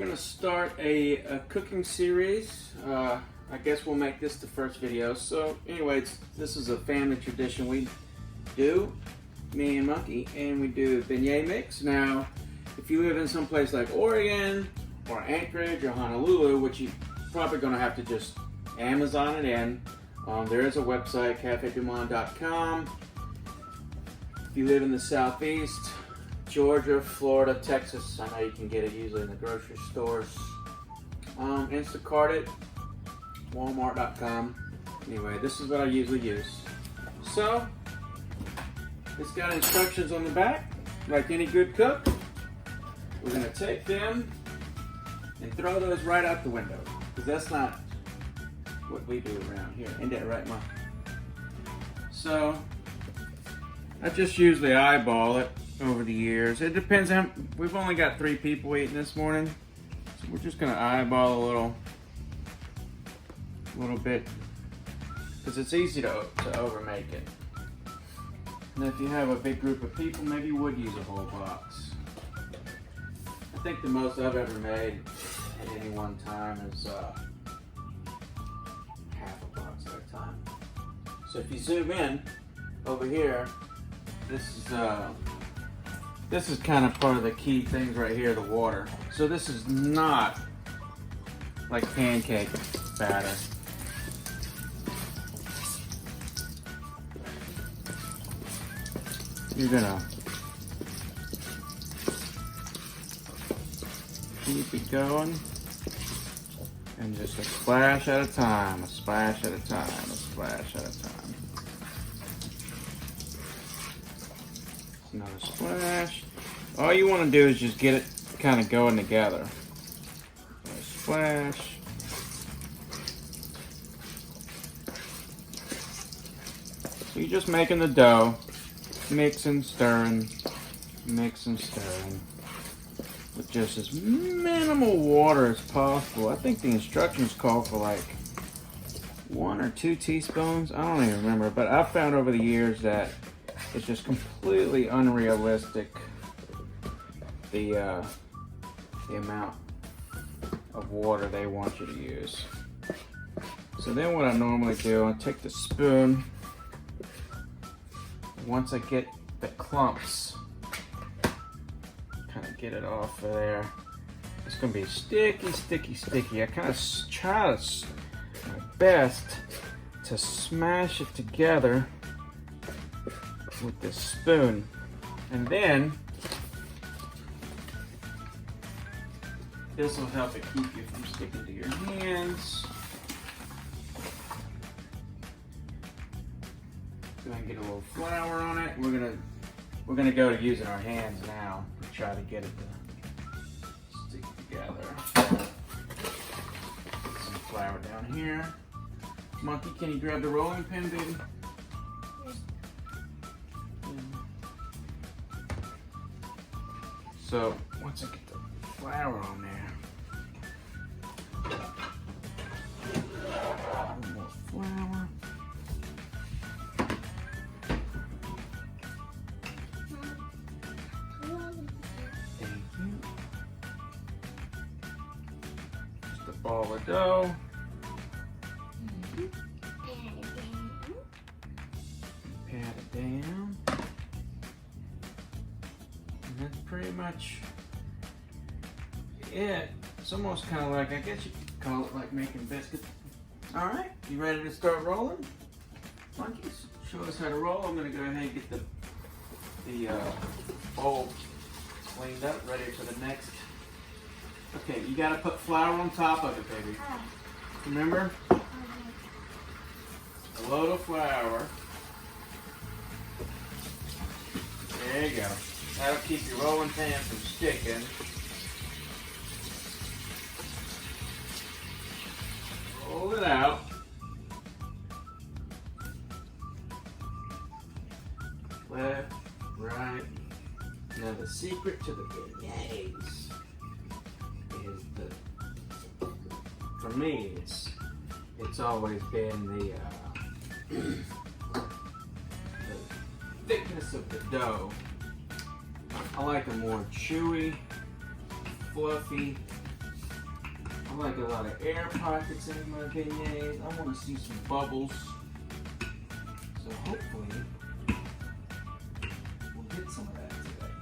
gonna start a cooking series. I guess we'll make this the first video. So anyways, this is a family tradition we do, me and Monkey, and we do beignet mix. Now, if you live in some place like Oregon or Anchorage or Honolulu, which you're probably gonna have to just Amazon it in, there is a website, cafedumont.com. If you live in the Southeast, Georgia, Florida, Texas, I know you can get it usually in the grocery stores. Instacart it, walmart.com. Anyway, this is what I usually use. So, it's got instructions on the back, like any good cook. We're gonna take them and throw those right out the window, because that's not what we do around here. Ain't that right, Mom? So, I just usually eyeball it over the years. It depends on, we've only got 3 people eating this morning, so we're just gonna eyeball a little bit, because it's easy to overmake it. And if you have a big group of people, maybe you would use a whole box. I think the most I've ever made at any one time is half a box at a time. So if you zoom in over here, this is kind of part of the key things right here, the water. So this is not like pancake batter. You're gonna keep it going, and just a splash at a time, a splash at a time, a splash at a time. Another splash. All you want to do is just get it kind of going together. A splash. So you're just making the dough, mixing, stirring, with just as minimal water as possible. I think the instructions call for like 1 or 2 teaspoons. I don't even remember, but I've found over the years that it's just completely unrealistic, the amount of water they want you to use. So then what I normally do, I take the spoon, once I get the clumps, kind of get it off of there. It's gonna be sticky, sticky, sticky. I kind of try my best to smash it together with this spoon, and then this will help it keep you from sticking to your hands. Go ahead and get a little flour on it. We're gonna go to using our hands now to try to get it to stick together. Get some flour down here. Monkey, can you grab the rolling pin, baby? So once I get the flour on there, a little more flour. Thank you. Just a ball of dough. Pat it down. That's pretty much it. It's almost kind of like, I guess you could call it like making biscuits. All right, you ready to start rolling? Monkeys, show us how to roll. I'm gonna go ahead and get the bowl cleaned up, ready for the next. Okay, you gotta put flour on top of it, baby. Remember? A load of flour. There you go. That'll keep your rolling pan from sticking. Roll it out. Left, right. Now the secret to the beignets is for me, it's always been the thickness of the dough. I like them more chewy, fluffy, I like a lot of air pockets in my beignets. I want to see some bubbles. So hopefully we'll get some of that today.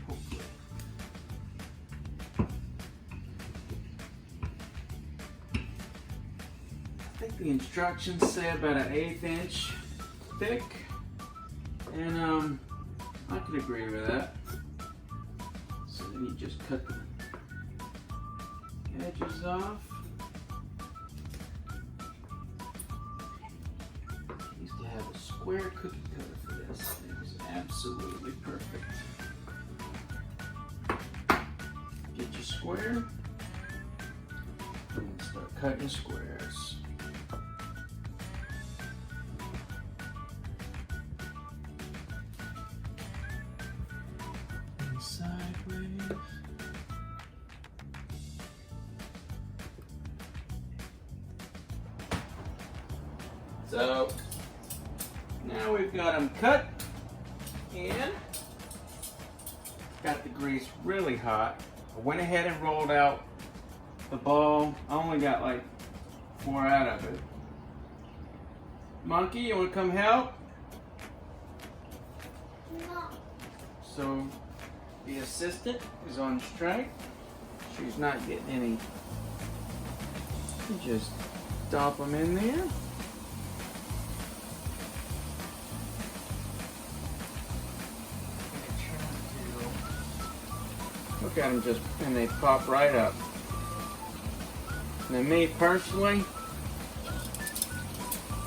Hopefully. I think the instructions say about an 1/8 inch thick, and I could agree with that. So then you just cut the edges off. I used to have a square cookie cutter for this. It was absolutely perfect. Get your square and start cutting squares. And sideways. So now we've got them cut and got the grease really hot. I went ahead and rolled out the ball. I only got like 4 out of it. Monkey, you want to come help? No. So the assistant is on strike. She's not getting any. You just dump them in there. Look at them just, and they pop right up. Now me personally,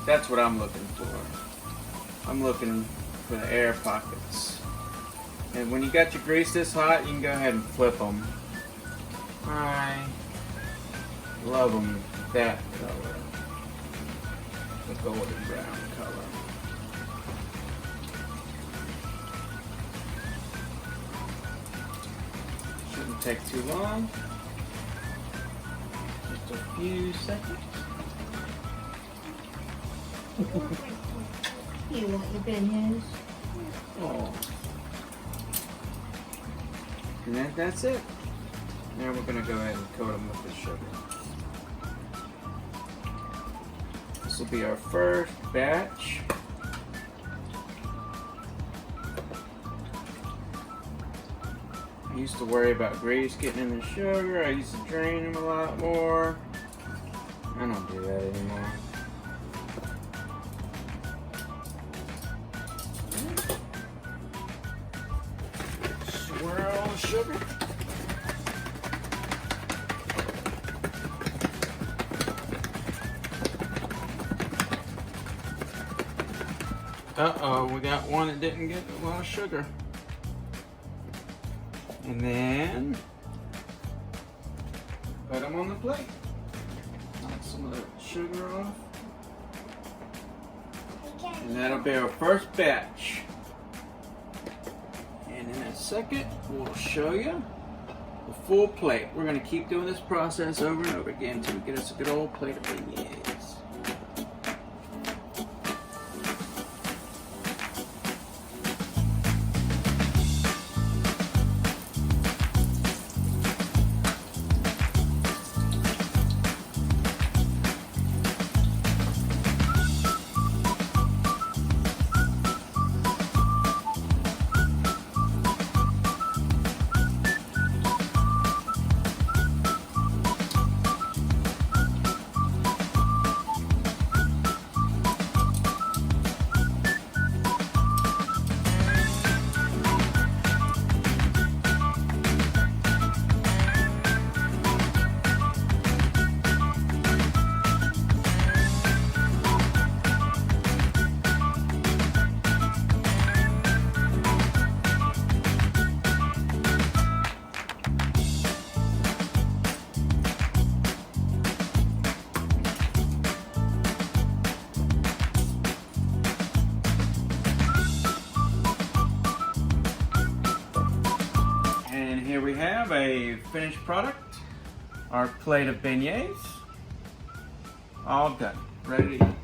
that's what I'm looking for. I'm looking for the air pockets. And when you got your grease this hot, you can go ahead and flip them. I love them that color. The golden brown color. Shouldn't take too long. Just a few seconds. You want your beignets? Oh. And that's it. Now we're going to go ahead and coat them with the sugar. This will be our first batch. I used to worry about grease getting in the sugar. I used to drain them a lot more. I don't do that anymore. Swirl the sugar. Uh-oh, we got one that didn't get a lot of sugar. And then put them on the plate. Knock some of the sugar off. And that'll be our first batch. And in a second, we'll show you the full plate. We're going to keep doing this process over and over again until we get us a good old plate of beignets. Here we have a finished product, our plate of beignets, all done, ready to eat.